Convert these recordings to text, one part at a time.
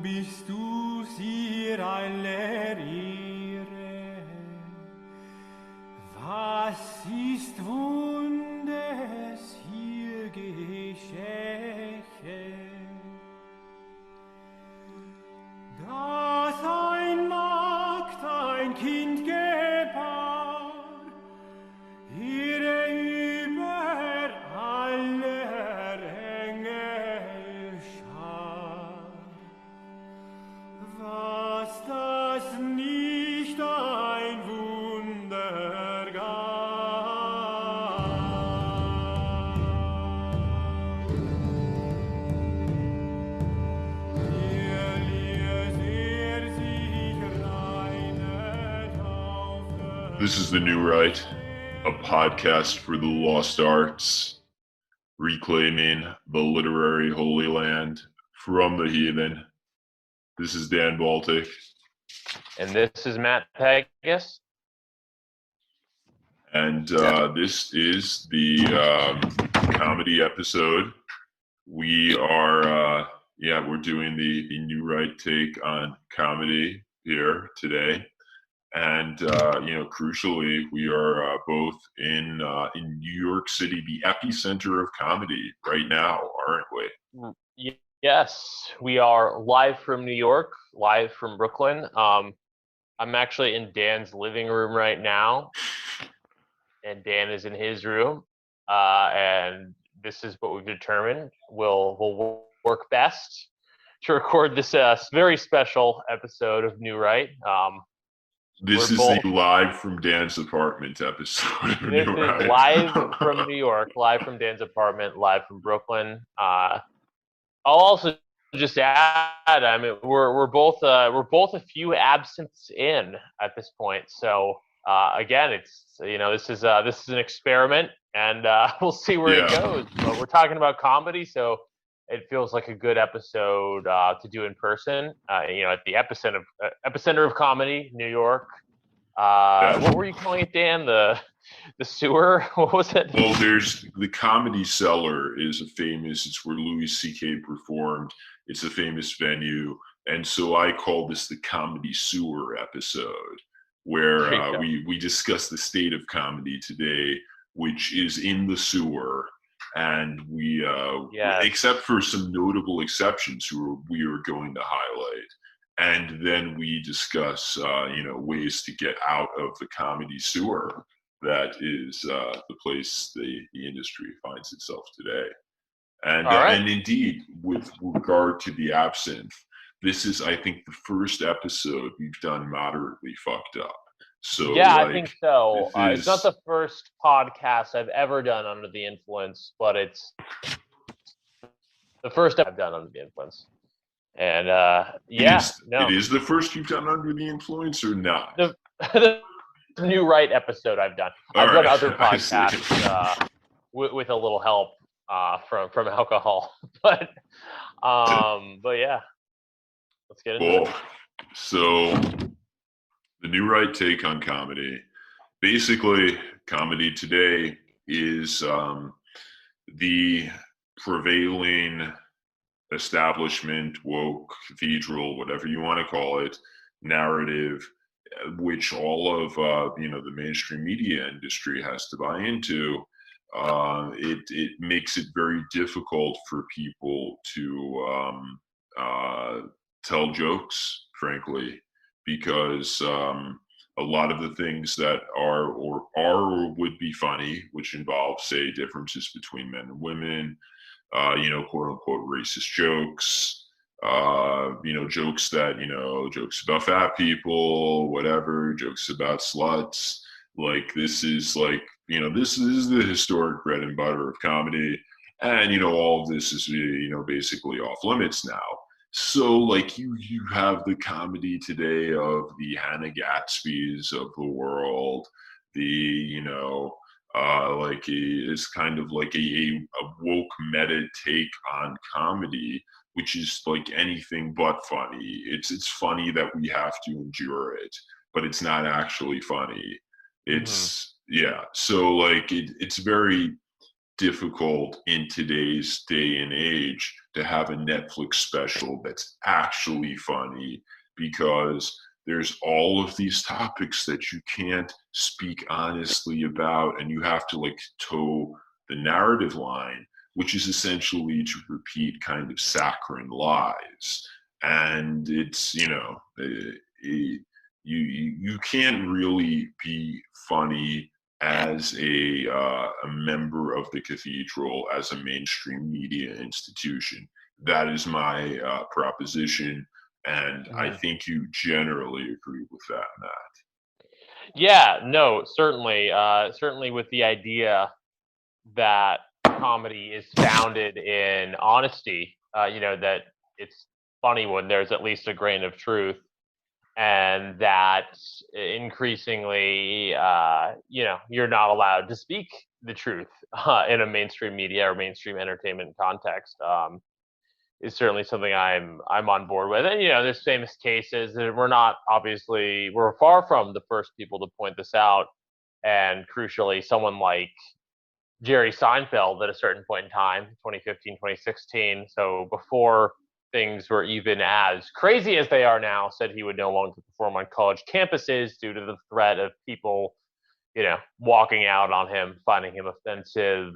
bist du sie aller Ehre. Was ist Wundes hier geschehen? Dass ein Magd ein Kind gebar, ihre über aller Engel Schar. Was das nicht ein Wunder gab. Er ließ sich reinen auf der This is The New Right, a podcast for the lost arts, reclaiming the literary holy land from the heathen. This is Dan Baltic. And this is Matt Pegas. And this is the comedy episode. We are, we're doing the New Right take on comedy here today. And, crucially, we are both in New York City, the epicenter of comedy right now, aren't we? Yes, we are live from New York, live from Brooklyn. I'm actually in Dan's living room right now, and Dan is in his room. And this is what we've determined will work best to record this very special episode of New Right. This is the live from Dan's apartment episode. This is live from New York, live from Dan's apartment, live from Brooklyn. I'll also just add, I mean, we're both a few absents in at this point. So again, it's this is an experiment, and we'll see where it goes. But we're talking about comedy, so it feels like a good episode to do in person. At the epicenter of comedy, New York. What were you calling it, Dan? The sewer? What was it? Well, there's the Comedy Cellar is it's where Louis C.K. performed. It's a famous venue, and so I call this the Comedy Sewer episode, where we discuss the state of comedy today, which is in the sewer. And we, except for some notable exceptions who we are going to highlight, and then we discuss, ways to get out of the comedy sewer that is the place the industry finds itself today. And and indeed, with regard to the absinthe, this is, I think, the first episode we've done moderately fucked up. So yeah, I think so. It's not the first podcast I've ever done under the influence, but it's the first I've done under the influence. And it is the first you've done under the influence, or not? The New Right episode I've done. I've done other podcasts with a little help from alcohol, but yeah, let's get into it. So. The New Right take on comedy. Basically, comedy today is the prevailing establishment, woke, cathedral, whatever you want to call it, narrative, which all of the mainstream media industry has to buy into. It makes it very difficult for people to tell jokes, frankly, because a lot of the things that are or would be funny, which involve, say, differences between men and women, quote unquote racist jokes, jokes that, jokes about fat people, whatever, jokes about sluts. Like, this is this is the historic bread and butter of comedy. And, all of this is, basically off limits now. So, like, you have the comedy today of the Hannah Gatsby's of the world, it's kind of like a woke meta take on comedy, which is like anything but funny. It's funny that we have to endure it, but it's not actually funny. It's so like it's very difficult in today's day and age to have a Netflix special that's actually funny, because there's all of these topics that you can't speak honestly about, and you have to like toe the narrative line, which is essentially to repeat kind of saccharine lies. And it's, you can't really be funny as a member of the cathedral, as a mainstream media institution. That is my proposition, and I Mhm. think you generally agree with that, Matt. Yeah, no, certainly, certainly with the idea that comedy is founded in honesty, that it's funny when there's at least a grain of truth, and that increasingly, you're not allowed to speak the truth in a mainstream media or mainstream entertainment context. Is certainly something I'm on board with. And there's famous cases that we're far from the first people to point this out. And crucially, someone like Jerry Seinfeld at a certain point in time, 2015, 2016. So before things were even as crazy as they are now, said he would no longer perform on college campuses due to the threat of people, walking out on him, finding him offensive.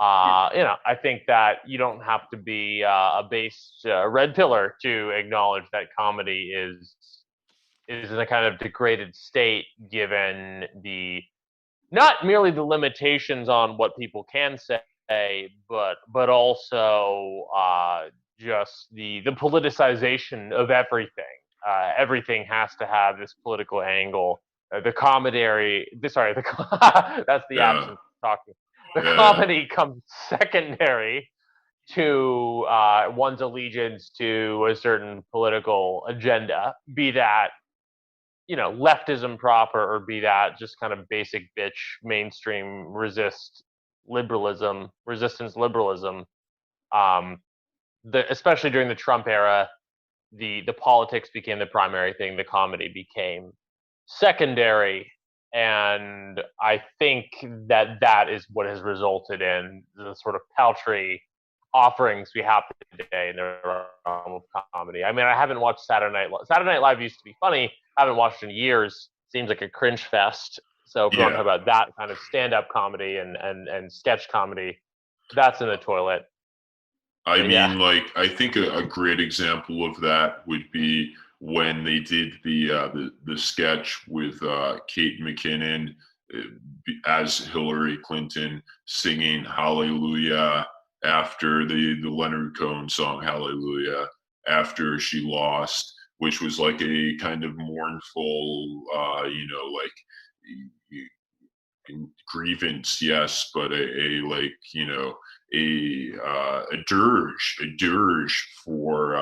I think that you don't have to be a base red pillar to acknowledge that comedy is in a kind of degraded state, given the not merely the limitations on what people can say, but also just the politicization of everything. Everything has to have this political angle. The comedy, sorry, that's the Yeah, absence of talking. The yeah, comedy comes secondary to one's allegiance to a certain political agenda, be that leftism proper, or be that just kind of basic bitch mainstream resistance liberalism. Um, especially during the Trump era, the politics became the primary thing, the comedy became secondary, and I think that is what has resulted in the sort of paltry offerings we have today in the realm of comedy. I mean, I haven't watched Saturday Night Live. Saturday Night Live used to be funny. I haven't watched in years. Seems like a cringe fest. So if we want to yeah. talk about that kind of stand-up comedy and sketch comedy, that's in the toilet. I But yeah, mean, like, I think a great example of that would be when they did the sketch with Kate McKinnon uh, as Hillary Clinton singing "Hallelujah" after the Leonard Cohen song "Hallelujah" after she lost, which was like a kind of mournful, grievance, yes, but a like a dirge for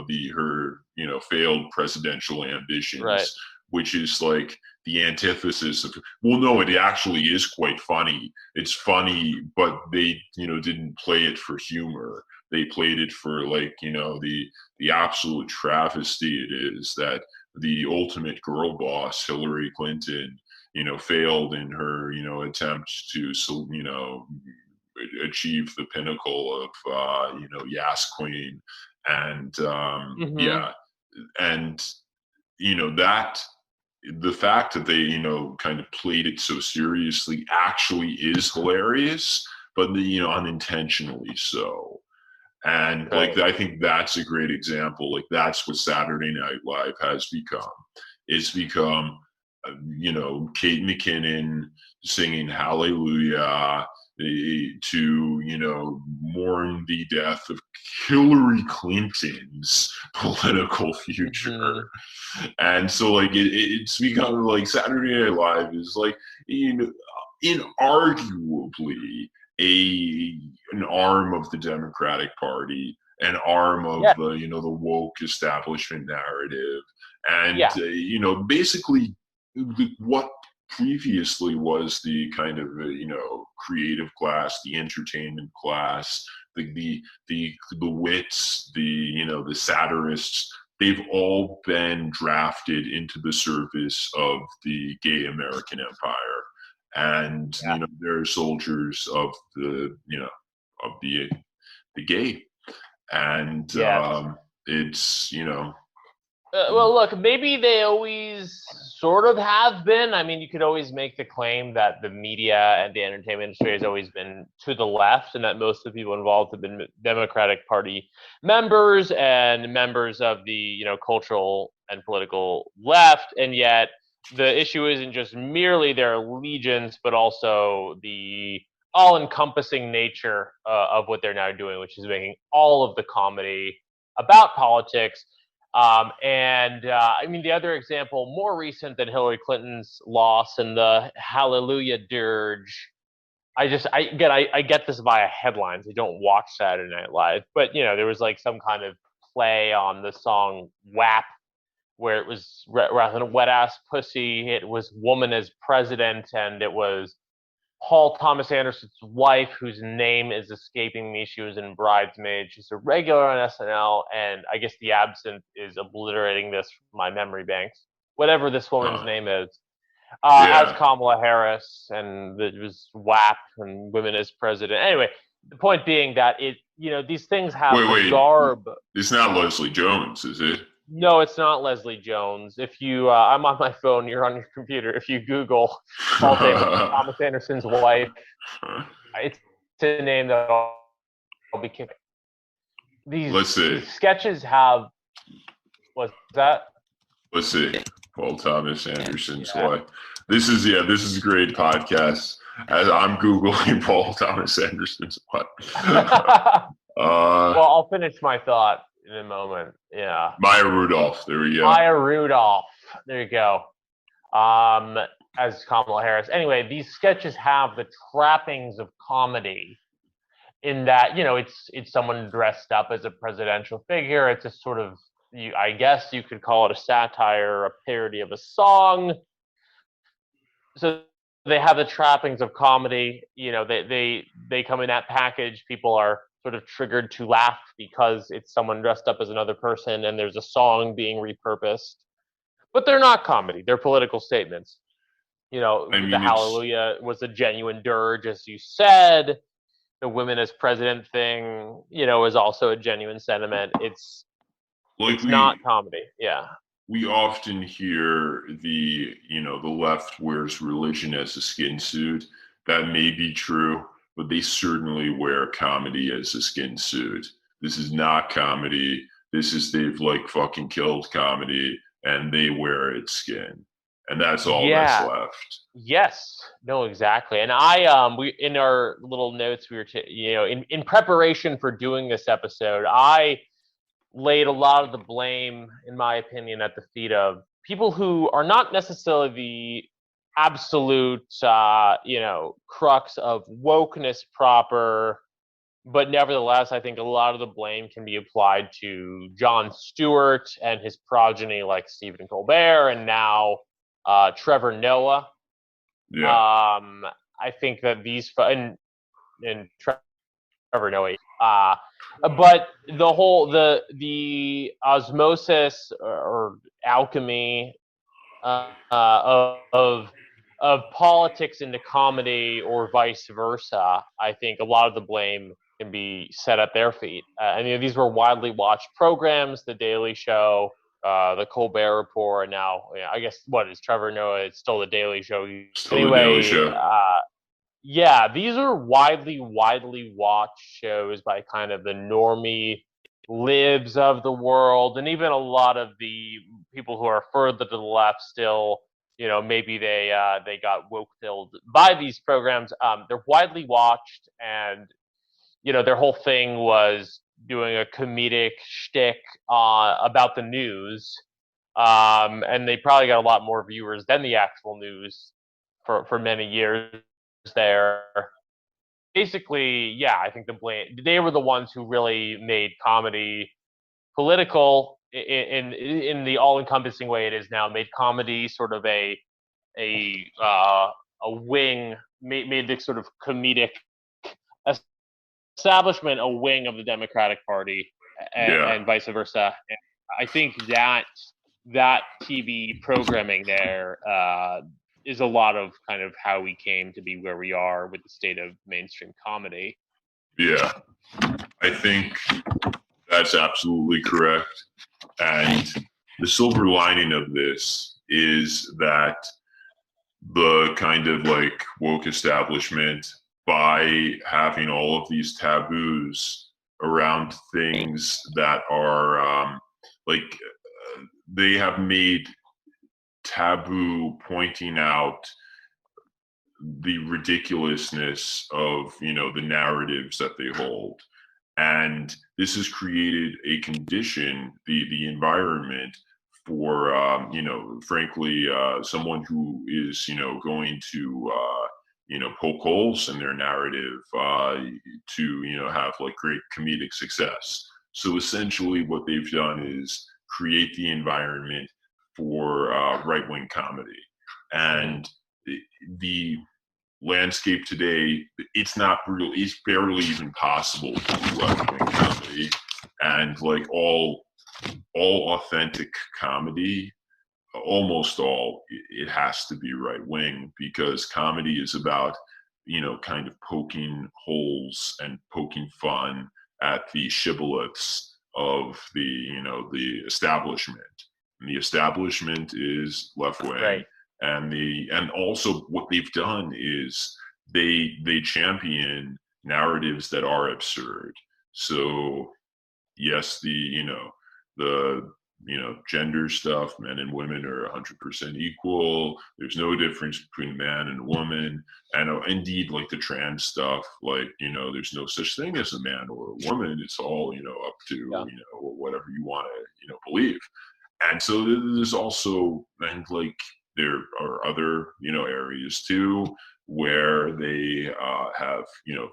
the her failed presidential right. ambitions, which is like the antithesis of, well, no, it actually is quite funny. It's funny, but they didn't play it for humor. They played it for like the absolute travesty it is that the ultimate girl boss, Hillary Clinton, failed in her, attempt to, achieve the pinnacle of, Yas Queen. And Hmm. yeah, and, that the fact that they, kind of played it so seriously actually is hilarious, but, unintentionally so. And like, Right. I think that's a great example. Like, that's what Saturday Night Live has become. It's become, Kate McKinnon singing Hallelujah to, mourn the death of Hillary Clinton's political future. Hmm. And so, like, it's become like Saturday Night Live is like, inarguably a an arm of the Democratic Party, an arm of Yeah. the woke establishment narrative, and Yeah. basically what previously was the kind of creative class, the entertainment class, the wits, the satirists. They've all been drafted into the service of the gay American empire. and they're soldiers of the the gay, and Yes. it's Well, look, maybe they always sort of have been. I mean, you could always make the claim that the media and the entertainment industry has always been to the left, and that most of the people involved have been Democratic Party members and members of the cultural and political left. And yet, the issue isn't just merely their allegiance, but also the all-encompassing nature of what they're now doing, which is making all of the comedy about politics. I mean, the other example, more recent than Hillary Clinton's loss and the Hallelujah dirge. I get this via headlines. I don't watch Saturday Night Live, but there was like some kind of play on the song WAP, where it was rather than wet ass pussy, it was woman as president, and it was Paul Thomas Anderson's wife, whose name is escaping me. She was in Bridesmaids. She's a regular on SNL, and I guess the absent is obliterating this from my memory banks. Whatever this woman's name is, as Kamala Harris, and it was WAP and women as president. Anyway, the point being that these things have garb. It's not Leslie Jones, is it? No, it's not Leslie Jones. If you, I'm on my phone, you're on your computer. If you Google Paul Thomas Anderson's wife, it's a name that I'll be kicking. These sketches have. What's that? Let's see. Paul Thomas Anderson's wife. This is a great podcast. As I'm Googling Paul Thomas Anderson's wife. Well, I'll finish my thought in a moment. Yeah. Maya Rudolph. There we go. Maya Rudolph. There you go. As Kamala Harris. Anyway, these sketches have the trappings of comedy in that, it's someone dressed up as a presidential figure. It's a sort of, I guess you could call it a satire, a parody of a song. So they have the trappings of comedy. They come in that package. People are sort of triggered to laugh because it's someone dressed up as another person and there's a song being repurposed. But they're not comedy. They're political statements. The Hallelujah was a genuine dirge, as you said. The women as president thing, is also a genuine sentiment. It's not comedy. Yeah. We often hear the left wears religion as a skin suit. That may be true, but they certainly wear comedy as a skin suit. This is not comedy. They've fucking killed comedy, and they wear its skin. And that's all that's left. Yes. No, exactly. And we in our little notes, we were, in preparation for doing this episode, I laid a lot of the blame, in my opinion, at the feet of people who are not necessarily the absolute, crux of wokeness proper, but nevertheless, I think a lot of the blame can be applied to Jon Stewart and his progeny, like Stephen Colbert, and now Trevor Noah. Yeah. I think that these and Trevor Noah. But the osmosis or alchemy of politics into comedy or vice versa, I think a lot of the blame can be set at their feet. These were widely watched programs: The Daily Show, The Colbert Report, and now I guess what is Trevor Noah? It's still The Daily Show. The Daily Show. These are widely watched shows by kind of the normie libs of the world, and even a lot of the people who are further to the left still, maybe they got woke filled by these programs. They're widely watched, and their whole thing was doing a comedic shtick about the news, and they probably got a lot more viewers than the actual news for many years there. Basically, I think they were the ones who really made comedy political in the all-encompassing way it is now. Made comedy sort of a wing, made the sort of comedic establishment a wing of the Democratic Party, and vice versa. And I think that TV programming there is a lot of kind of how we came to be where we are with the state of mainstream comedy. Yeah, I think that's absolutely correct. And the silver lining of this is that the kind of like woke establishment, by having all of these taboos around things that are they have made taboo pointing out the ridiculousness of the narratives that they hold, and this has created a condition, the environment for frankly someone who is going to poke holes in their narrative to have like great comedic success. So essentially what they've done is create the environment for right-wing comedy, and the landscape today, it's barely even possible to do right-wing comedy, and like all authentic comedy, almost all, it has to be right-wing, because comedy is about kind of poking holes and poking fun at the shibboleths of the establishment. And the establishment is left-wing. Right. And also what they've done is they champion narratives that are absurd. So yes, the gender stuff, men and women are 100% equal. There's no difference between a man and a woman. And indeed, like the trans stuff, like there's no such thing as a man or a woman. It's all up to whatever you want to believe. And so there's also, and like there are other areas too where they have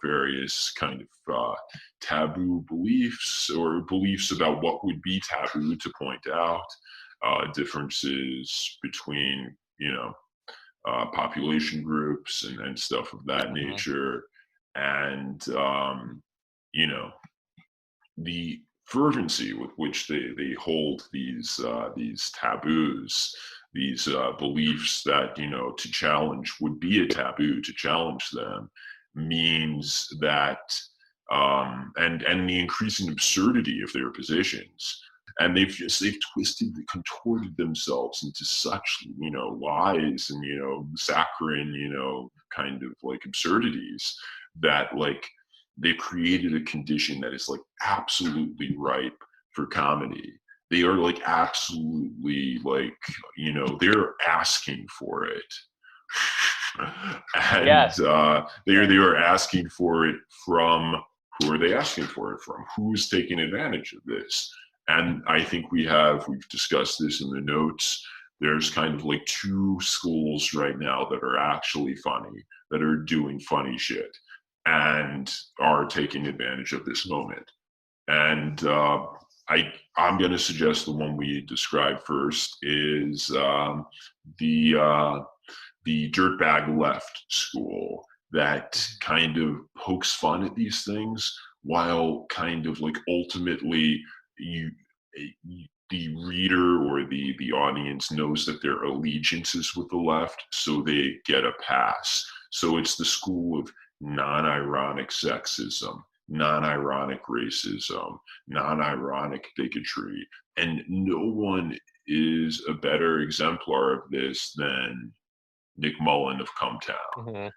various kind of taboo beliefs, or beliefs about what would be taboo, to point out differences between population groups and stuff of that nature. And the fervency with which they hold these taboos, these beliefs that to challenge would be a taboo, to challenge them means that and the increasing absurdity of their positions, and they've twisted, contorted themselves into such lies and saccharine kind of like absurdities, that like they've created a condition that is like absolutely ripe for comedy. They are like absolutely like they're asking for it. And Yes. they are asking for it from, who are they asking for it from? Who's taking advantage of this? And I think we've discussed this in the notes. There's kind of like two schools right now that are actually funny, that are doing funny shit and are taking advantage of this moment. And I'm going to suggest the one we described first is the dirtbag left school, that kind of pokes fun at these things, while kind of like ultimately the reader or the audience knows that their allegiance is with the left, so they get a pass. So it's the school of non-ironic sexism, non-ironic racism, non-ironic bigotry. And no one is a better exemplar of this than Nick Mullen of Cumtown. Mm-hmm.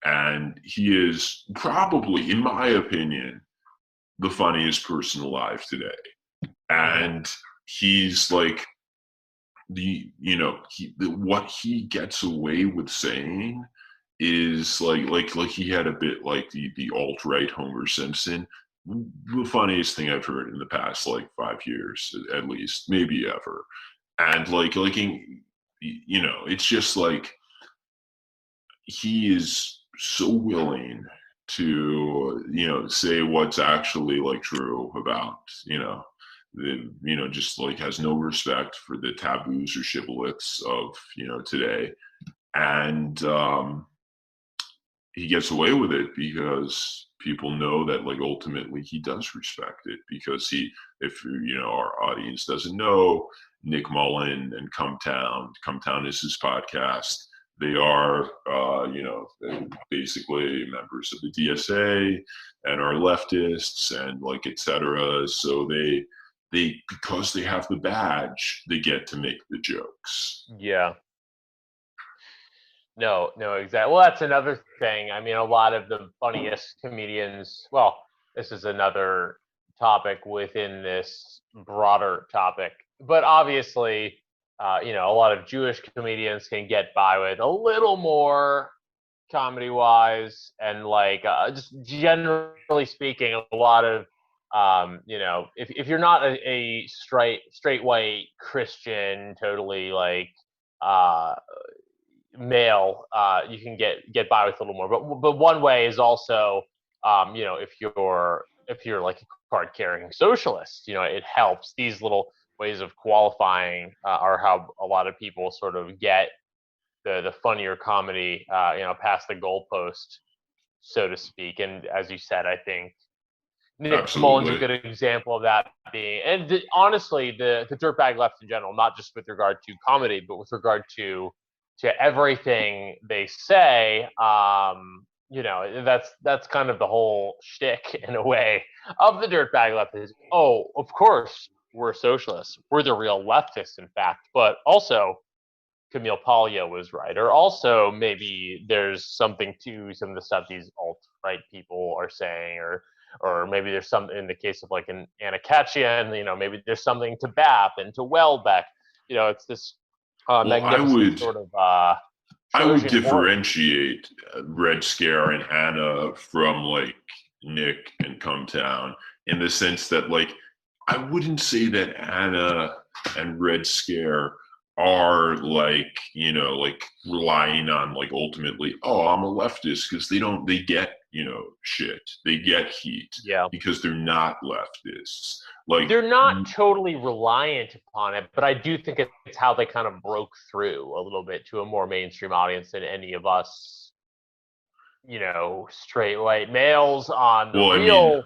And he is probably, in my opinion, the funniest person alive today. And he's like what he gets away with saying is like he had a bit like the alt-right Homer Simpson, the funniest thing I've heard in the past like 5 years at least, maybe ever. And it's just like he is so willing to say what's actually like true about just like has no respect for the taboos or shibboleths of today. And he gets away with it because people know that like ultimately he does respect it, because if our audience doesn't know, Nick Mullen and Cumtown is his podcast. They are, basically members of the DSA and are leftists and like etc. So they because they have the badge, they get to make the jokes. Yeah. No, exactly. Well, that's another thing. I mean, a lot of the funniest comedians, well, this is another topic within this broader topic, but obviously, a lot of Jewish comedians can get by with a little more comedy wise, and like just generally speaking, a lot of if you're not a straight white Christian, totally like uh male, you can get by with a little more. But one way is also, if you're like a card carrying socialist, it helps. These little ways of qualifying are how a lot of people sort of get the funnier comedy, past the goalpost, so to speak. And as you said, I think Nick Mullen's a Absolutely. good example of that being, and honestly, the dirtbag left in general, not just with regard to comedy, but with regard to everything they say. That's kind of the whole shtick in a way of the dirtbag left is, oh, of course we're socialists, we're the real leftists, in fact, but also Camille Paglia was right, or also maybe there's something to some of the stuff these alt-right people are saying, or maybe there's some, in the case of like an Anna Khachiyan, maybe there's something to BAP and to Welbeck. It's this Well, magnificent sort of I would Trojan horse. differentiate Red Scare and Anna from like Nick and Come Town in the sense that like I wouldn't say that Anna and Red Scare are like like relying on like ultimately, oh, I'm a leftist, because they get shit, they get heat Yeah. because they're not leftists. Like They're not totally reliant upon it, but I do think it's how they kind of broke through a little bit to a more mainstream audience than any of us, straight white males on the well, I mean, real,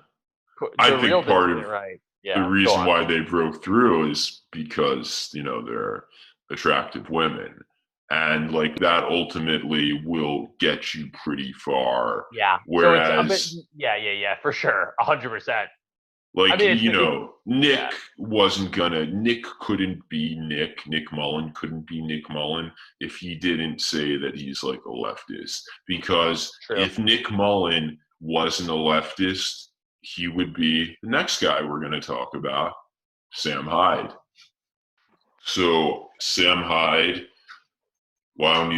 I the real think part dissident, of right? the Yeah, go reason on. why they broke through is because they're attractive women, and like that ultimately will get you pretty far, Yeah. So it's a bit, whereas yeah, for sure, 100%. I like mean, it's yeah, Nick couldn't be Nick Mullen couldn't be Nick Mullen if he didn't say that he's like a leftist, because true. if Nick Mullen wasn't a leftist, he would be the next guy we're going to talk about, Sam Hyde. So Sam Hyde, why don't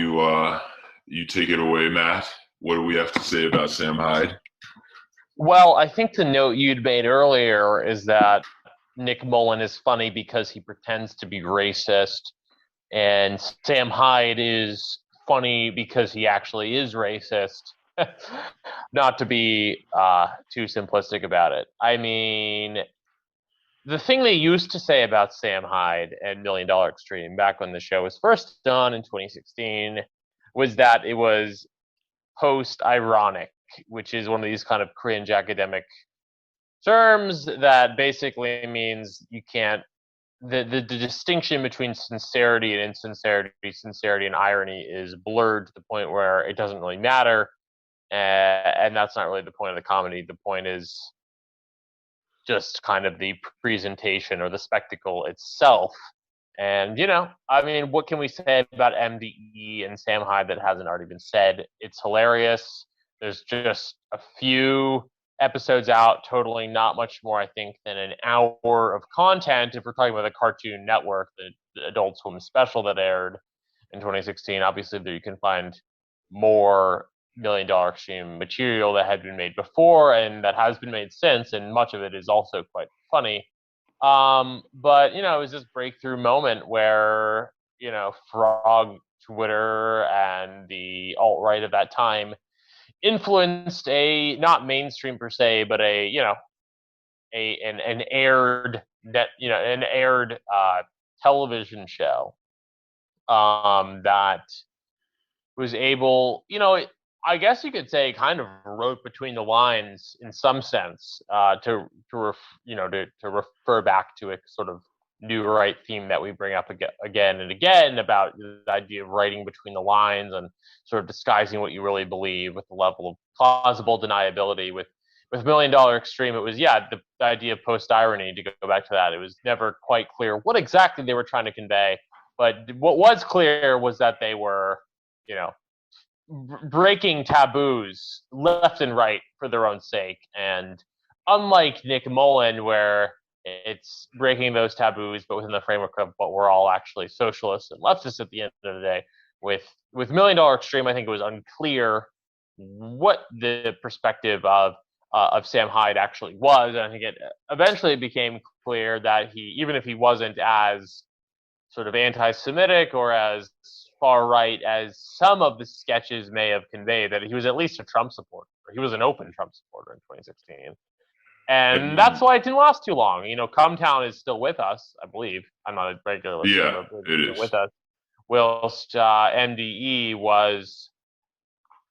you take it away, Matt? What do we have to say about Sam Hyde? Well, I think the note you'd made earlier is that Nick Mullen is funny because he pretends to be racist, and Sam Hyde is funny because he actually is racist. Not to be too simplistic about it. I mean, the thing they used to say about Sam Hyde and Million Dollar Extreme back when the show was first done in 2016 was that it was post ironic, which is one of these kind of cringe academic terms that basically means you can't, the distinction between sincerity and insincerity, sincerity and irony is blurred to the point where it doesn't really matter. And that's not really the point of the comedy. The point is just kind of the presentation or the spectacle itself. And, I mean, what can we say about MDE and Sam Hyde that hasn't already been said? It's hilarious. There's just a few episodes out, totaling not much more, I think, than an hour of content. If we're talking about the Cartoon Network, the Adult Swim special that aired in 2016, obviously there you can find more Million Dollar Extreme material that had been made before and that has been made since, and much of it is also quite funny. But it was this breakthrough moment where Frog Twitter and the alt right of that time influenced a not mainstream per se, but an aired television show that was able, I guess you could say, kind of wrote between the lines in some sense, to refer back to a sort of new right theme that we bring up again and again about the idea of writing between the lines and sort of disguising what you really believe with the level of plausible deniability. With $1 Million Extreme, it was the idea of post irony. To go back to that, it was never quite clear what exactly they were trying to convey, but what was clear was that they were, breaking taboos left and right for their own sake. And unlike Nick Mullen, where it's breaking those taboos, but within the framework of what we're all actually socialists and leftists at the end of the day, with $1 Million Extreme, I think it was unclear what the perspective of Sam Hyde actually was. And I think it eventually became clear that he, even if he wasn't as sort of anti-Semitic or as far right as some of the sketches may have conveyed, that he was at least a Trump supporter. He was an open Trump supporter in 2016. And that's why it didn't last too long. Cumtown is still with us, I believe. I'm not a regular listener. Yeah, it is. With us. Whilst MDE was,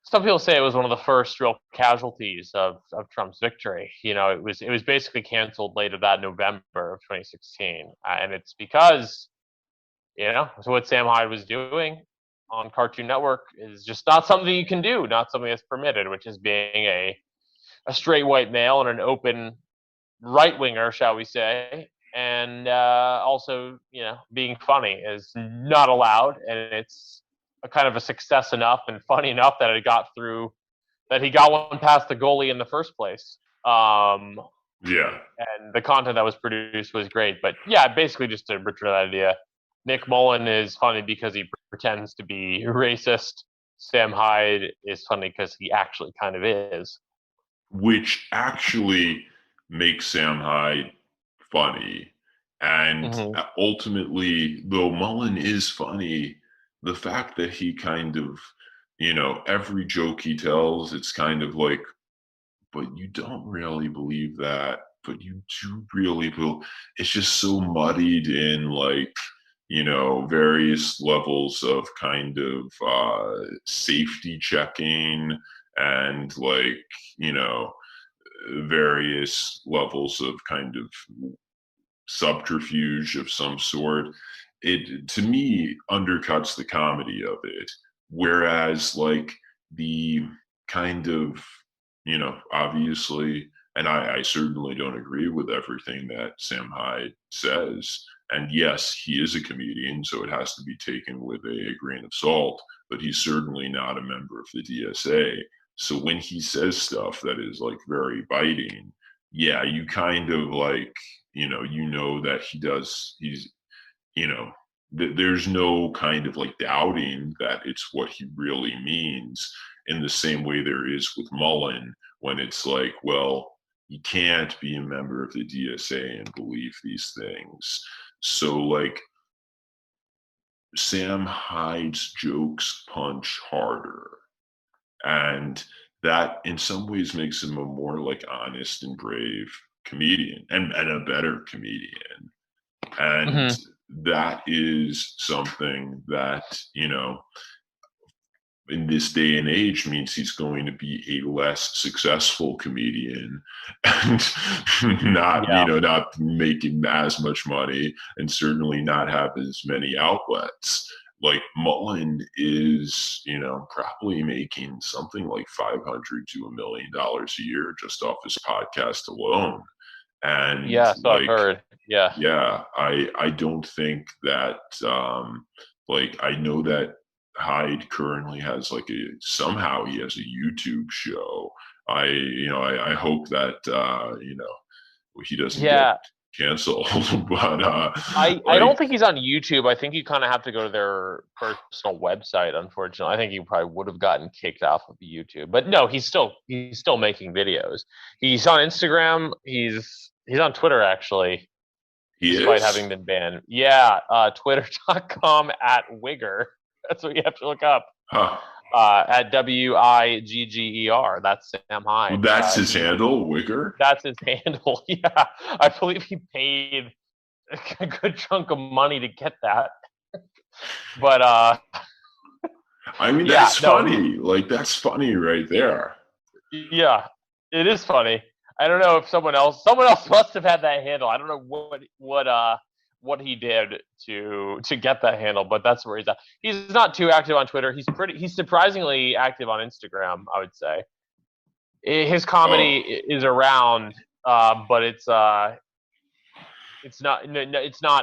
some people say it was one of the first real casualties of Trump's victory. It was basically canceled later that November of 2016. And it's because, so what Sam Hyde was doing on Cartoon Network is just not something you can do, not something that's permitted, which is being a straight white male and an open right winger, shall we say, and also, being funny is not allowed, and it's a kind of a success enough and funny enough that he got one past the goalie in the first place. And the content that was produced was great, but basically just to return that idea, Nick Mullen is funny because he pretends to be racist. Sam Hyde is funny because he actually kind of is. Which actually makes Sam Hyde funny. And ultimately, though Mullen is funny, the fact that he kind of, every joke he tells, it's kind of like, but you don't really believe that, but you do really believe. It's just so muddied in various levels of kind of safety checking and various levels of kind of subterfuge of some sort. It, to me, undercuts the comedy of it. Whereas the kind of, obviously, and I certainly don't agree with everything that Sam Hyde says. And yes, he is a comedian, so it has to be taken with a grain of salt, but he's certainly not a member of the DSA. So when he says stuff that is very biting, you kind of that there's no kind of doubting that it's what he really means, in the same way there is with Mullen, when it's well, you can't be a member of the DSA and believe these things. So Sam Hyde's jokes punch harder, and that in some ways makes him a more honest and brave comedian and a better comedian. And that is something that, in this day and age means he's going to be a less successful comedian and not making as much money, and certainly not have as many outlets. Mullen is, probably making something like $500 to $1 million a year just off his podcast alone. And so I've heard. I don't think that I know that Hyde currently has somehow he has a YouTube show. I hope that he doesn't get canceled. But I don't think he's on YouTube. I think you kind of have to go to their personal website. Unfortunately, I think he probably would have gotten kicked off of YouTube. But no, he's still making videos. He's on Instagram. He's on Twitter actually. Despite having been banned. Twitter.com @Wigger. That's what you have to look up. At WIGGER. That's Sam Hyde. Well, that's his handle, Wigger? That's his handle, yeah. I believe he paid a good chunk of money to get that. But, I mean, that's funny. That's funny right there. Yeah, it is funny. I don't know if someone else must have had that handle. I don't know what what he did to get that handle, but that's where he's at. He's not too active on Twitter. He's surprisingly active on Instagram, I would say. His comedy is around, but it's not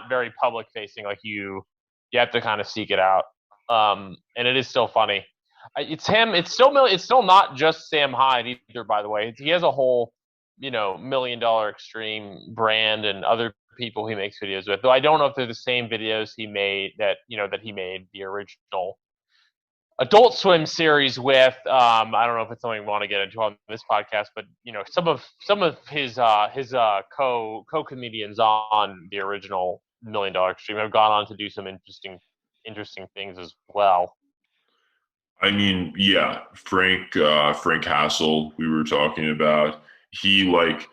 very public facing. Like you have to kind of seek it out, and it is still funny. It's him. It's still not just Sam Hyde either. By the way, he has a whole $1 million extreme brand and other people he makes videos with. Though I don't know if they're the same videos he made that he made the original Adult Swim series with. I don't know if it's something we want to get into on this podcast, but some of his co-comedians on the original $1 Million Extreme have gone on to do some interesting things as well. I mean, yeah, Frank Hassel, we were talking about, he like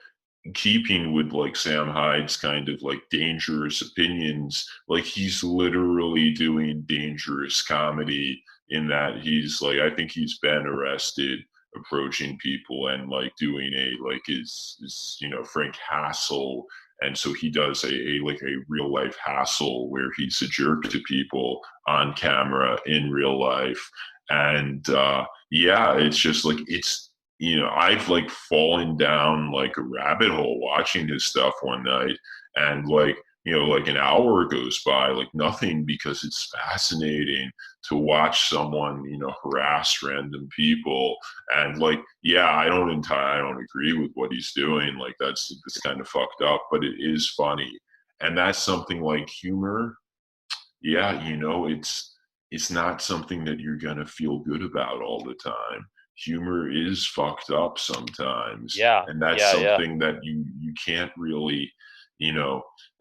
keeping with like Sam Hyde's kind of like dangerous opinions, like he's literally doing dangerous comedy in that he's like, I think he's been arrested approaching people and like doing his Frank Hassel. And so he does a real life hassle where he's a jerk to people on camera in real life. And yeah, it's just like I've like fallen down like a rabbit hole watching his stuff one night, and like an hour goes by like nothing, because it's fascinating to watch someone harass random people. And like, yeah, I don't agree with what he's doing. Like that's kind of fucked up, but it is funny. And that's something like humor. Yeah, it's not something that you're going to feel good about all the time. Humor is fucked up sometimes. Yeah. And that's something that you can't really,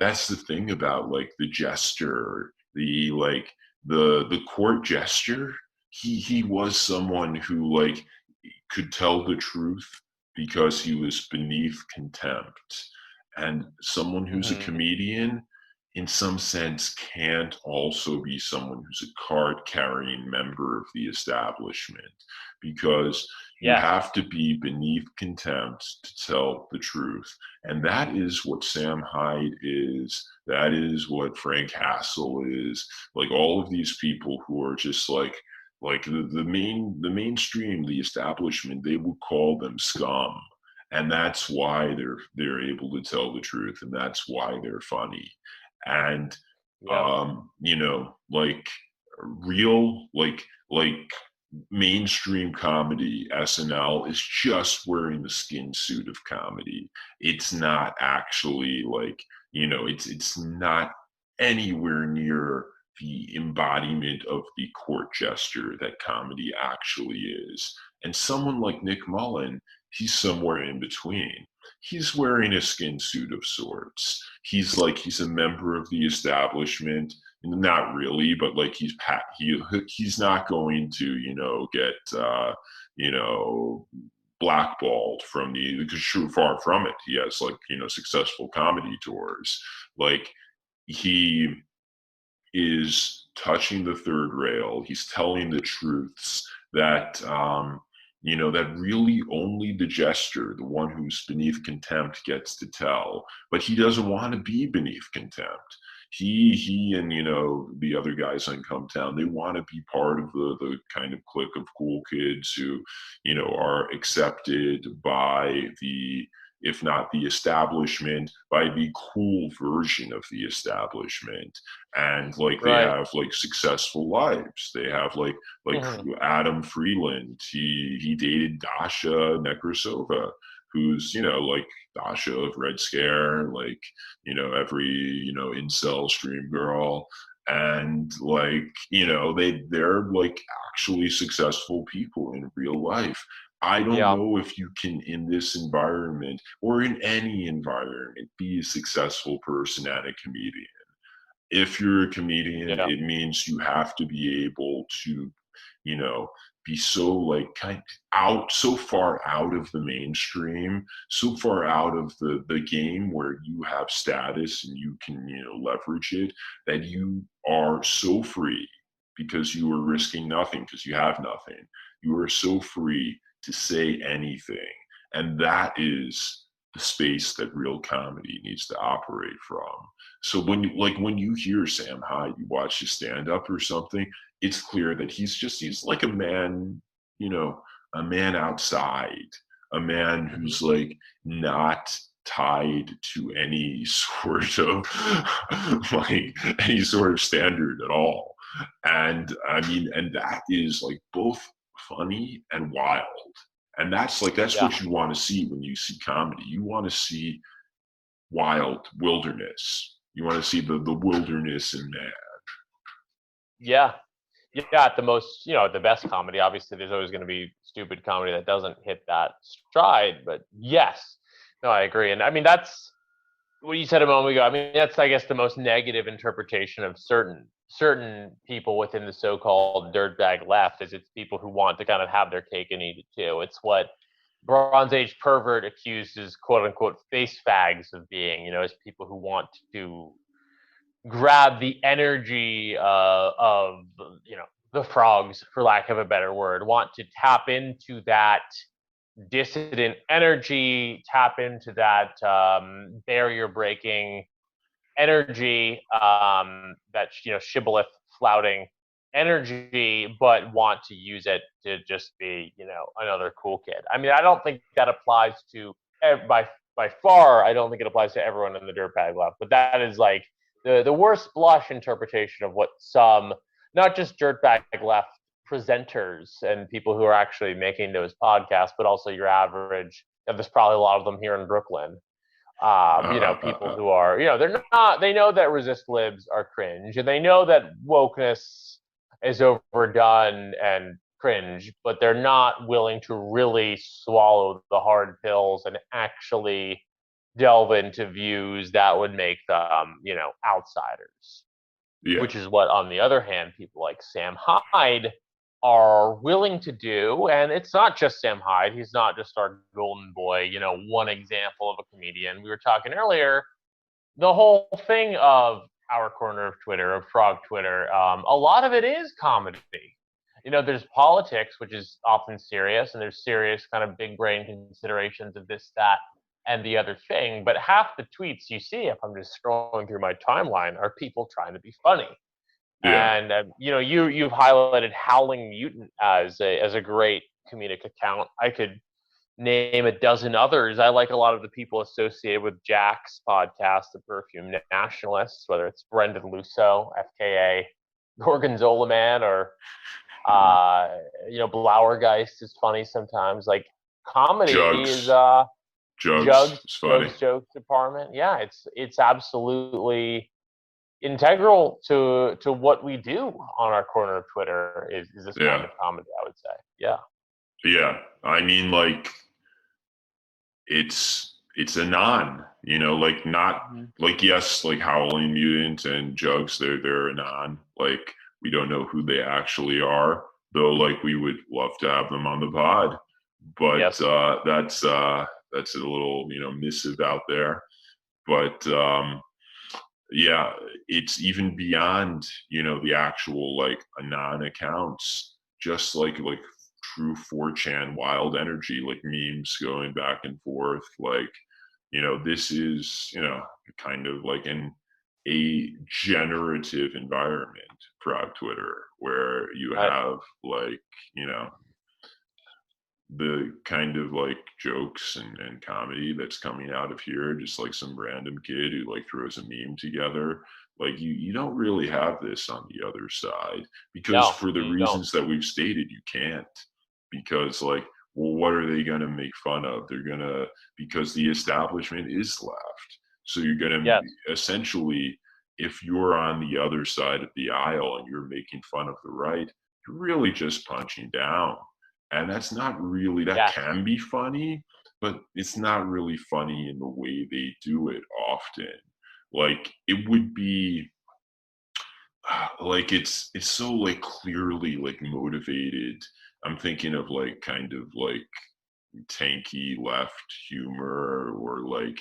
that's the thing about like the jester, the court jester. He was someone who like could tell the truth because he was beneath contempt. And someone who's a comedian, in some sense, can't also be someone who's a card-carrying member of the establishment, because you have to be beneath contempt to tell the truth. And that is what Sam Hyde is. That is what Frank Hassel is. Like all of these people who are just like the mainstream, the establishment, they would call them scum. And that's why they're able to tell the truth, and that's why they're funny. And like real like mainstream comedy, SNL is just wearing the skin suit of comedy. It's not actually like it's not anywhere near the embodiment of the court jester that comedy actually is. And someone like Nick Mullen, he's somewhere in between. He's wearing a skin suit of sorts. He's a member of the establishment. Not really, but like he's not going to get blackballed from because far from it. He has successful comedy tours. Like he is touching the third rail. He's telling the truths that that really only the jester, the one who's beneath contempt, gets to tell. But he doesn't want to be beneath contempt. He and the other guys on Come Town, they want to be part of the kind of clique of cool kids who are accepted by the, if not the establishment, by the cool version of the establishment. And like they have like successful lives. They have like Adam Freeland. He dated Dasha Nekrasova, who's like Dasha of Red Scare, like every incel stream girl. And like they're like actually successful people in real life. I don't know if you can, in this environment or in any environment, be a successful person and a comedian. If you're a comedian, it means you have to be able to, be so like so far out of the mainstream, so far out of the game where you have status and you can, leverage it, that you are so free because you are risking nothing, because you have nothing. You are so free to say anything. And that is the space that real comedy needs to operate from. So when you hear Sam Hyde, you watch his stand up or something, it's clear that he's like a man, a man outside, a man who's like not tied to any sort of like any sort of standard at all. And I mean, and that is like both funny and wild. And that's Yeah. what you want to see when you see comedy. You want to see wild wilderness. You want to see the wilderness in man. Yeah. Yeah, at the most, the best comedy. Obviously, there's always going to be stupid comedy that doesn't hit that stride. But yes, no, I agree. And I mean, that's what you said a moment ago. I mean, that's, I guess, the most negative interpretation of certain people within the so-called dirtbag left, is it's people who want to kind of have their cake and eat it too. It's what Bronze Age pervert accuses quote unquote face fags of being. As people who want to grab the energy of the frogs, for lack of a better word, want to tap into that dissident energy, tap into that barrier breaking energy, that shibboleth flouting energy, but want to use it to just be another cool kid. I mean, I don't think that applies to by far. I don't think it applies to everyone in the dirtbag left, but that is like the worst blush interpretation of what some, not just dirtbag left presenters and people who are actually making those podcasts, but also your average, there's probably a lot of them here in Brooklyn, people who are, they're not, they know that resist libs are cringe, and they know that wokeness is overdone and cringe, but they're not willing to really swallow the hard pills and actually delve into views that would make them, outsiders. Yeah. Which is what, on the other hand, people like Sam Hyde are willing to do. And it's not just Sam Hyde. He's not just our golden boy, one example of a comedian. We were talking earlier, the whole thing of our corner of Twitter, of Frog Twitter, a lot of it is comedy. There's politics, which is often serious, and there's serious kind of big brain considerations of this, that, and the other thing. But half the tweets you see, if I'm just scrolling through my timeline, are people trying to be funny. Yeah. And you've highlighted Howling Mutant as a great comedic account. I could name a dozen others. I like a lot of the people associated with Jack's podcast, The Perfume Nationalists, whether it's Brendan Lusso, FKA Gorgonzola Man, or Blauergeist is funny sometimes. Like, comedy is Jugs jokes department. Yeah, it's absolutely integral to what we do on our corner of Twitter is this kind of comedy, I would say. Yeah. I mean, like, it's a non, like, not like, yes, like Howling Mutant and Jugs, they're a non, like, we don't know who they actually are, though, like, we would love to have them on the pod, but Yes. That's a little, missive out there. But yeah, it's even beyond, the actual like anon accounts, just like true 4chan wild energy, like memes going back and forth. Like, this is, kind of like a generative environment, Frog Twitter, where you have like, the kind of like jokes and comedy that's coming out of here, just like some random kid who like throws a meme together. Like, you don't really have this on the other side, because for the reasons that we've stated, you can't, because like, well, what are they going to make fun of? They're going to, because the establishment is left. So you're going to essentially, if you're on the other side of the aisle and you're making fun of the right, you're really just punching down. And that's not really, that can be funny, but it's not really funny in the way they do it often. Like, it would be, like, it's so like clearly like motivated. I'm thinking of like kind of like tanky left humor, or like,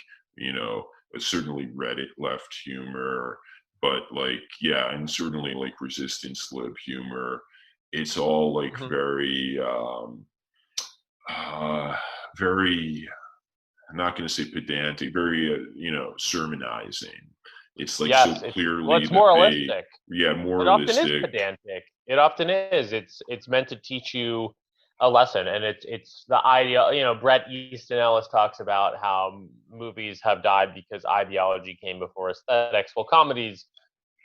certainly Reddit left humor, but like, yeah, and certainly like resistance lib humor. It's all like very, very, I'm not going to say pedantic, very sermonizing. It's like Yes, so clearly it's that moralistic. they, It often is moralistic. pedantic. It often is. It's meant to teach you a lesson, and it's the idea. Bret Easton Ellis talks about how movies have died because ideology came before aesthetics. Well, comedy's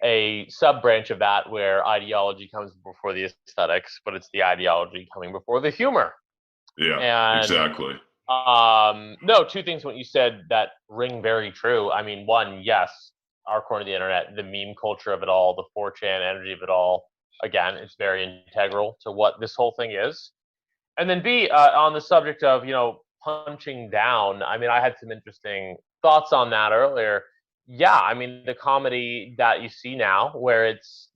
a sub branch of that, where ideology comes before the aesthetics, but it's the ideology coming before the humor. Yeah, And exactly. no, two things what you said that ring very true. I mean, one, yes, our corner of the internet, the meme culture of it all, the 4chan energy of it all. Again, it's very integral to what this whole thing is. And then B, on the subject of punching down. I mean, I had some interesting thoughts on that earlier. Yeah, I mean, the comedy that you see now, where it's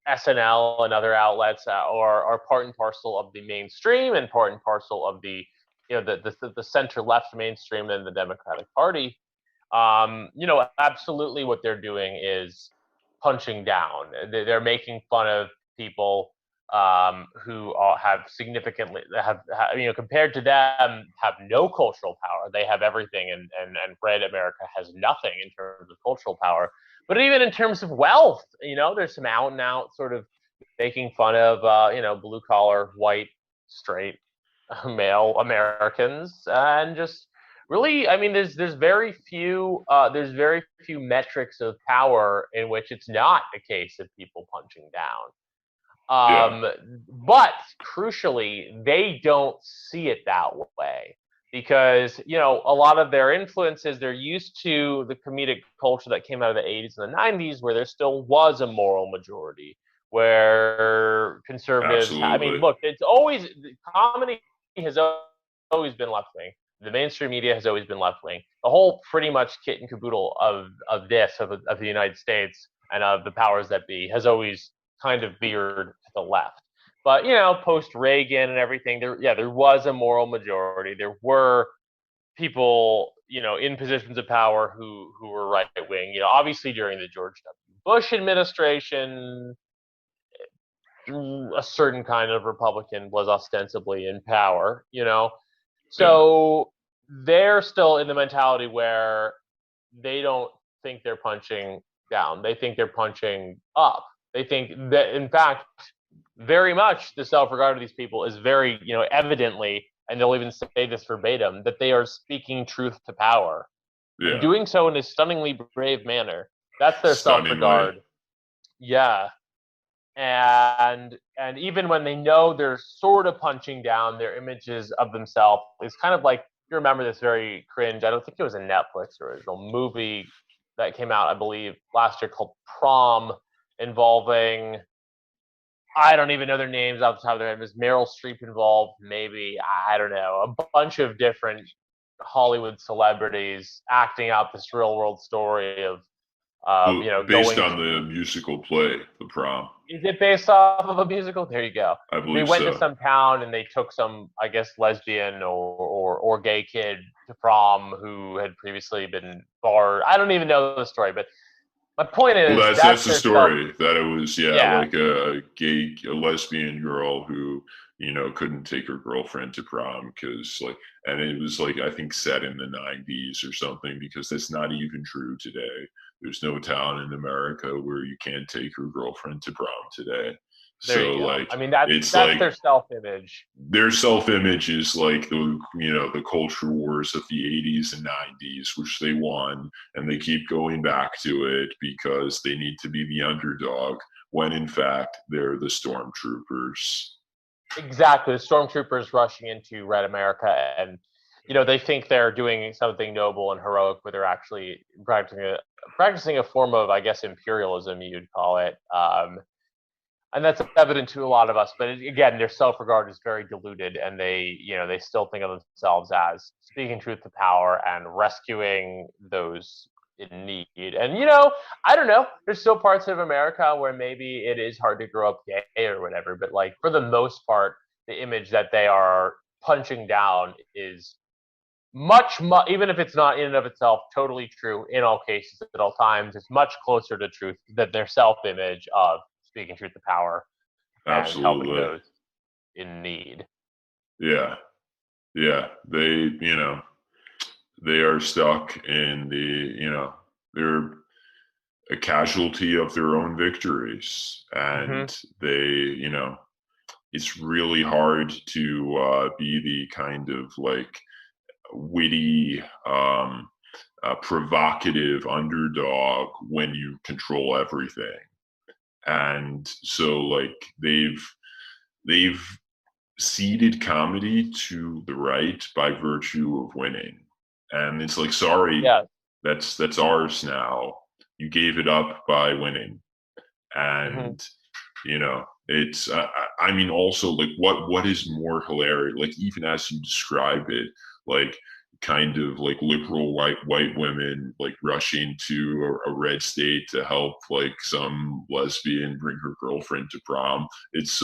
SNL and other outlets are part and parcel of the mainstream and part and parcel of the the center left mainstream and the Democratic Party. Absolutely, what they're doing is punching down. They're making fun of people who have significantly compared to them, have no cultural power. They have everything, and Red America has nothing in terms of cultural power. But even in terms of wealth, there's some out and out sort of making fun of blue collar, white, straight male Americans, and just really, I mean, there's very few metrics of power in which it's not a case of people punching down. Yeah. But crucially, they don't see it that way, because a lot of their influences, they're used to the comedic culture that came out of the 80s and the 90s, where there still was a moral majority, where conservatives. I mean, Absolutely. look, comedy has always been left wing. The mainstream media has always been left wing. The whole pretty much kit and caboodle of the United States and of the powers that be has always kind of veered to the left. But post Reagan and everything, there was a moral majority. There were people in positions of power who were right wing. Obviously during the George W. Bush administration, a certain kind of Republican was ostensibly in power. So they're still in the mentality where they don't think they're punching down. They think they're punching up. They think that, in fact, very much the self-regard of these people is very, evidently, and they'll even say this verbatim, that they are speaking truth to power. Yeah. And doing so in a stunningly brave manner. That's their self-regard. Yeah. And even when they know they're sort of punching down, their images of themselves is kind of like, you remember this very cringe, I don't think it was a Netflix original movie that came out, I believe, last year, called Prom, involving, I don't even know their names off the top of their head. Was Meryl Streep involved? Maybe. I don't know. A bunch of different Hollywood celebrities acting out this real world story of, based going on the musical play, The Prom. Is it based off of a musical? There you go. I believe They went so. to some town and they took some, I guess, lesbian or gay kid to prom who had previously been barred. I don't even know the story, but my point is, Well, that's the story. That it was like a lesbian girl who couldn't take her girlfriend to prom because and it was I think set in the 90s or something, because that's not even true today. There's no town in America where you can't take your girlfriend to prom today. There you go. I mean, that's their self-image. Their self-image is like the culture wars of the 80s and 90s, which they won, and they keep going back to it because they need to be the underdog, when in fact they're the stormtroopers. Exactly, the stormtroopers rushing into Red America, and they think they're doing something noble and heroic, but they're actually practicing a form of, I guess, imperialism, you'd call it. And that's evident to a lot of us. But again, their self-regard is very diluted, and they still think of themselves as speaking truth to power and rescuing those in need. And I don't know. There's still parts of America where maybe it is hard to grow up gay or whatever. But for the most part, the image that they are punching down is much, even if it's not in and of itself totally true in all cases at all times, it's much closer to truth than their self-image of speaking truth to power and helping those in need. Yeah. They, they are stuck in they're a casualty of their own victories, Hmm. and it's really hard to be the kind of like witty, provocative underdog when you control everything. And so, like, they've ceded comedy to the right by virtue of winning, and it's like, sorry, Yeah. that's ours now. You gave it up by winning. Hmm. And it's I mean, also, like, what is more hilarious, like, even as you describe it, like, kind of like liberal white women like rushing to a red state to help like some lesbian bring her girlfriend to prom. It's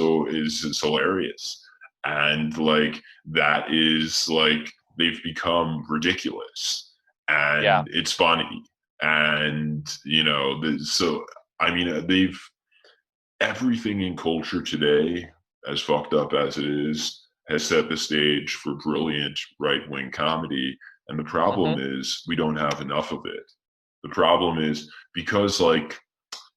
hilarious. And like, that is like, they've become ridiculous, Yeah. and it's funny. And so I mean, they've everything in culture today, as fucked up as it is, has set the stage for brilliant right wing comedy. And the problem Hmm. is, we don't have enough of it. The problem is, because, like,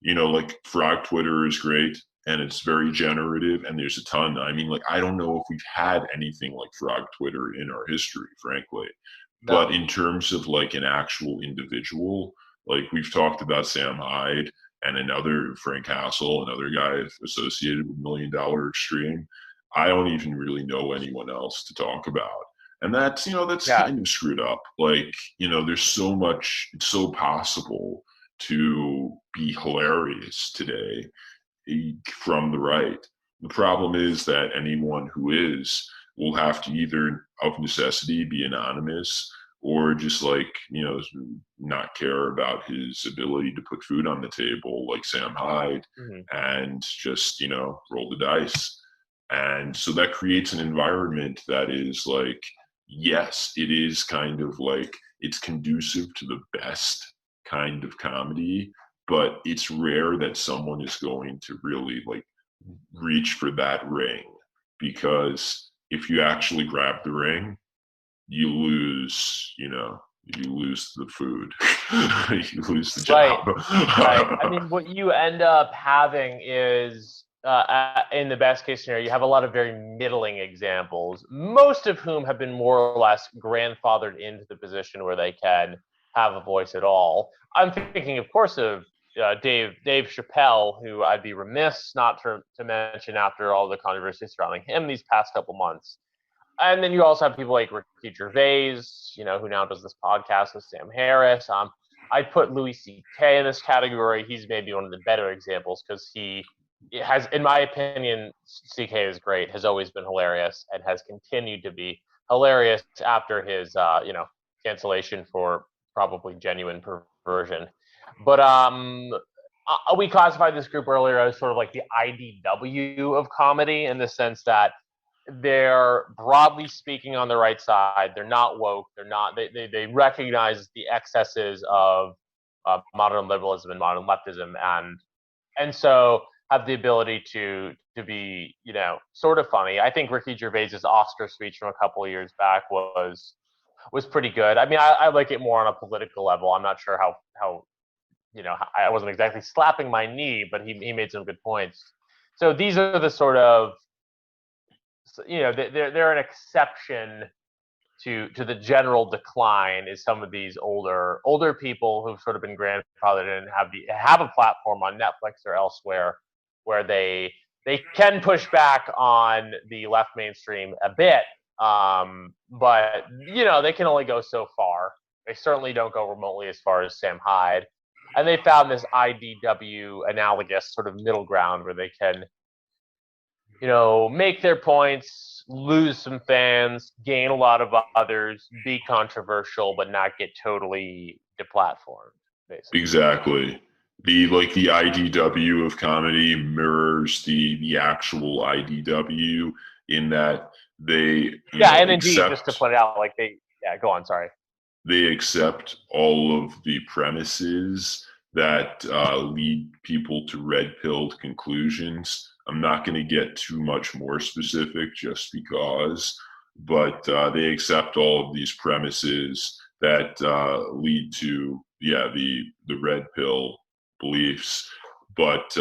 like, frog Twitter is great and it's very generative, and there's a ton. I mean, like, I don't know if we've had anything like frog Twitter in our history, frankly. But No. in terms of like an actual individual, like, we've talked about Sam Hyde and another Frank Castle, another guy associated with $1 Million Extreme. I don't even really know anyone else to talk about. And that's Yeah. kind of screwed up. Like, there's so much, it's so possible to be hilarious today from the right. The problem is that anyone who is will have to either, of necessity, be anonymous, or just, like, not care about his ability to put food on the table, like Sam Hyde, Hmm. and just, roll the dice. And so that creates an environment that is like, yes, it is kind of like, it's conducive to the best kind of comedy, but it's rare that someone is going to really like reach for that ring, because if you actually grab the ring, you lose, you lose the food, you lose the Right. job. Right. I mean, what you end up having is, in the best case scenario, you have a lot of very middling examples, most of whom have been more or less grandfathered into the position where they can have a voice at all. I'm thinking, of course, of Dave Chappelle, who I'd be remiss not to mention after all the controversy surrounding him these past couple months. And then you also have people like Ricky Gervais, who now does this podcast with Sam Harris. I'd put Louis C.K. in this category. He's maybe one of the better examples because he has, in my opinion, C.K. is great, has always been hilarious, and has continued to be hilarious after his, cancellation for probably genuine perversion. But we classified this group earlier as sort of like the IDW of comedy, in the sense that they're, broadly speaking, on the right side. They're not woke. They're not. They recognize the excesses of modern liberalism and modern leftism, and so have the ability to be, sort of funny. I think Ricky Gervais's Oscar speech from a couple of years back was pretty good. I mean, I like it more on a political level. I'm not sure how I wasn't exactly slapping my knee, but he made some good points. So these are the sort of, they're an exception to the general decline, is some of these older people who've sort of been grandfathered and have a platform on Netflix or elsewhere where they can push back on the left mainstream a bit, but they can only go so far. They certainly don't go remotely as far as Sam Hyde, and they found this IDW analogous sort of middle ground where they can make their points, lose some fans, gain a lot of others, be controversial, but not get totally deplatformed, basically. Exactly. The IDW of comedy mirrors the actual IDW, in that they Yeah, and indeed, just to accept point it out, like yeah, go on, sorry. they accept all of the premises that lead people to red-pilled conclusions. I'm not going to get too much more specific just because, but they accept all of these premises that lead to the red pill beliefs, but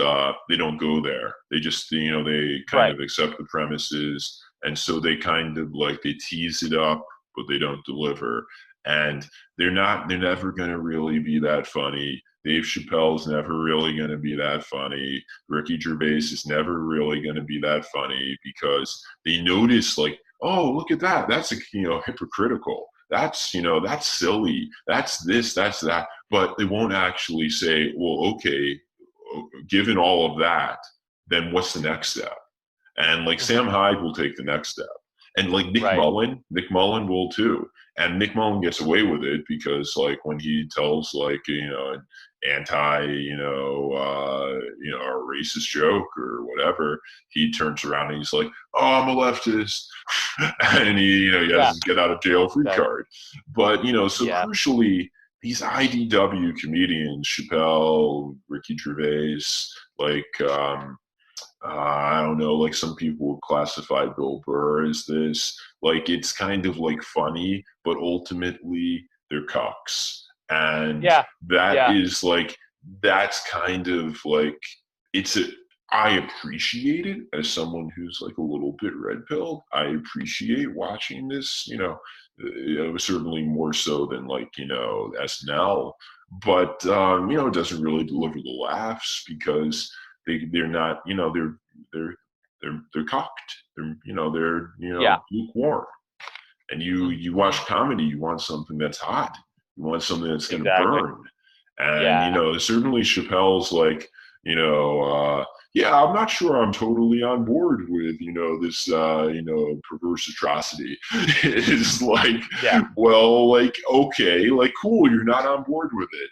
they don't go there. They just they kind of accept the premises, and so they kind of like they tease it up, but they don't deliver. And they're never going to really be that funny. Dave Chappelle's never really going to be that funny. Ricky Gervais is never really going to be that funny because they notice like, oh, look at that. That's hypocritical. That's that's silly. That's this, that's that. But they won't actually say, well, okay, given all of that, then what's the next step? And like Sam Hyde will take the next step. And like Nick Mullen will too. And Nick Mullen gets away with it because like when he tells like, an anti, a racist joke or whatever, he turns around and he's like, oh, I'm a leftist. And he has his get out of jail free card. But, crucially, these IDW comedians, Chappelle, Ricky Gervais, like, I don't know, like some people would classify Bill Burr as this. Like, it's kind of like funny, but ultimately they're cucks. And that is like, that's kind of like, I appreciate it as someone who's like a little bit red pilled. I appreciate watching this, certainly more so than like, SNL. But, it doesn't really deliver the laughs because they're not, they're cocked. They're lukewarm. And you watch comedy, you want something that's hot. You want something that's going to burn. And certainly Chappelle's like, I'm not sure I'm totally on board with this perverse atrocity. It's like, well, like, okay, like, cool, you're not on board with it.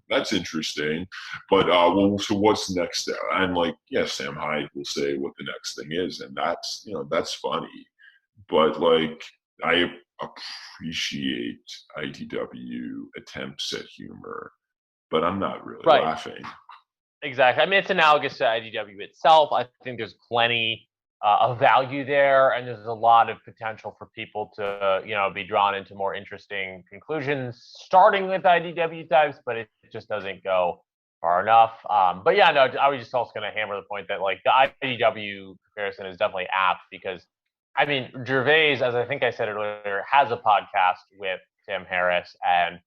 That's interesting. But so what's the next step? And like, Sam Hyde will say what the next thing is, and that's funny. But like, I appreciate IDW attempts at humor, but I'm not really laughing. Exactly. I mean, it's analogous to IDW itself. I think there's plenty of value there, and there's a lot of potential for people to, be drawn into more interesting conclusions, starting with IDW types, but it just doesn't go far enough. But I was just also going to hammer the point that like the IDW comparison is definitely apt because, I mean, Gervais, as I think I said earlier, has a podcast with Tim Harris, and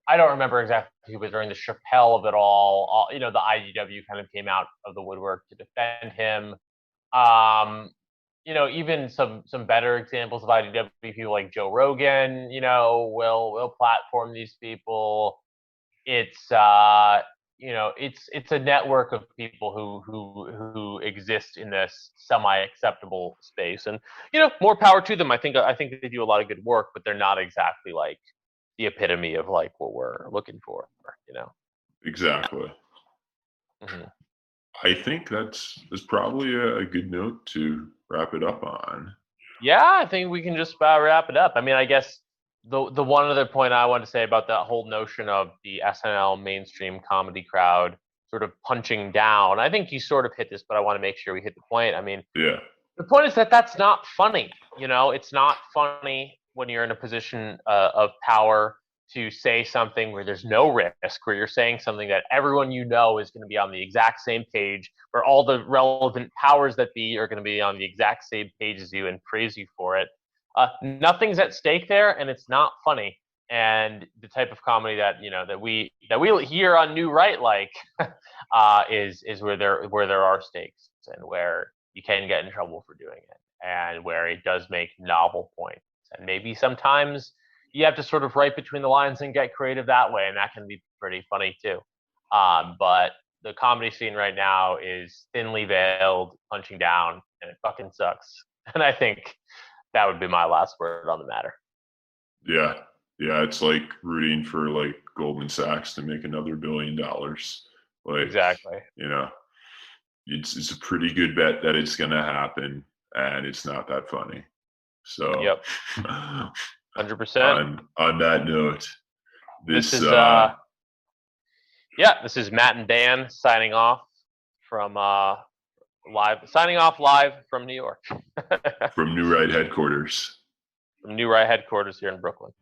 I don't remember exactly, but during the Chappelle of it all, the IDW kind of came out of the woodwork to defend him. Even some better examples of IDW people like Joe Rogan, will platform these people. It's it's a network of people who exist in this semi-acceptable space, and more power to them. I think they do a lot of good work, but they're not exactly like the epitome of like what we're looking for, Exactly. Mm-hmm. I think that's probably a good note to wrap it up on. Yeah, I think we can just wrap it up. I mean, I guess the one other point I want to say about that whole notion of the SNL mainstream comedy crowd sort of punching down, I think you sort of hit this, but I want to make sure we hit the point. I mean, the point is that that's not funny. It's not funny when you're in a position of power to say something where there's no risk, where you're saying something that everyone is going to be on the exact same page, where all the relevant powers that be are going to be on the exact same page as you and praise you for it. Nothing's at stake there, and it's not funny. And the type of comedy that that we here on New Right is where there are stakes and where you can get in trouble for doing it, and where it does make novel points. And maybe sometimes you have to sort of write between the lines and get creative that way, and that can be pretty funny too. But the comedy scene right now is thinly veiled, punching down, and it fucking sucks. And I think that would be my last word on the matter. Yeah, it's like rooting for like Goldman Sachs to make another $1 billion. Like, exactly. It's a pretty good bet that it's gonna happen, and it's not that funny. So, yep, 100%. On that note, this is this is Matt and Dan signing off from live from New York, from New Right headquarters. From New Right headquarters here in Brooklyn.